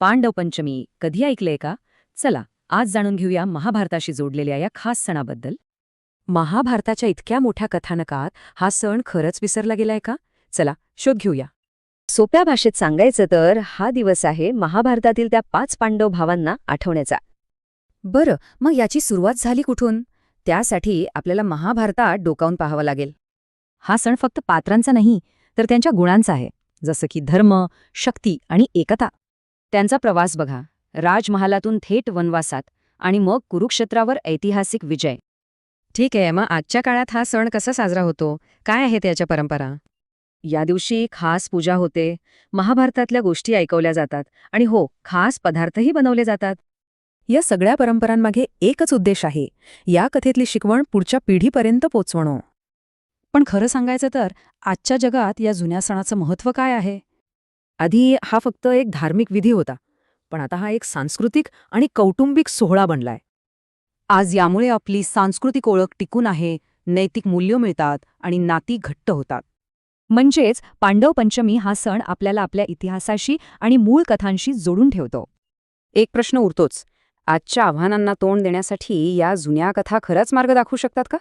पांडव पंचमी कधी ऐकलंय का? चला, आज जाणून घेऊया महाभारताशी जोडलेल्या या खास सणाबद्दल. महाभारताच्या इतक्या मोठ्या कथानकात हा सण खरंच विसरला गेलाय का? चला, शोध घेऊया. सोप्या भाषेत सांगायचं तर हा दिवस आहे महाभारतातील त्या 5 पांडव भावांना आठवण्याचा. बरं, मग याची सुरुवात झाली कुठून? त्यासाठी आपल्याला महाभारतात डोकावून पाहावं लागेल. हा सण फक्त पात्रांचा नाही, तर त्यांच्या गुणांचा आहे, जसं की धर्म, शक्ती आणि एकता. त्यांचा प्रवास बघा, राजमहालातून थेट वनवासात आणि मग कुरुक्षेत्रावर ऐतिहासिक विजय. ठीक आहे, मग आजच्या काळात हा सण कसा साजरा होतो? काय आहे त्याच्या परंपरा? या दिवशी खास पूजा होते, महाभारतातल्या गोष्टी ऐकवल्या जातात आणि हो, खास पदार्थही बनवले जातात. या सगळ्या परंपरांमागे एकच उद्देश आहे, या कथेतली शिकवण पुढच्या पिढीपर्यंत पोचवणं. पण खरं सांगायचं तर आजच्या जगात या जुन्या सणाचं महत्त्व काय आहे? आधी हा फक्त एक धार्मिक विधी होता, पण आता हा एक सांस्कृतिक आणि कौटुंबिक सोहळा बनलाय. आज यामुळे आपली सांस्कृतिक ओळख टिकून आहे, नैतिक मूल्य मिळतात आणि नाती घट्ट होतात. म्हणजेच पांडव पंचमी हा सण आपल्याला आपल्या इतिहासाशी आणि मूळ कथांशी जोडून ठेवतो. एक प्रश्न उरतोच, आजच्या आव्हानांना तोंड देण्यासाठी या जुन्या कथा खरंच मार्ग दाखवू शकतात का?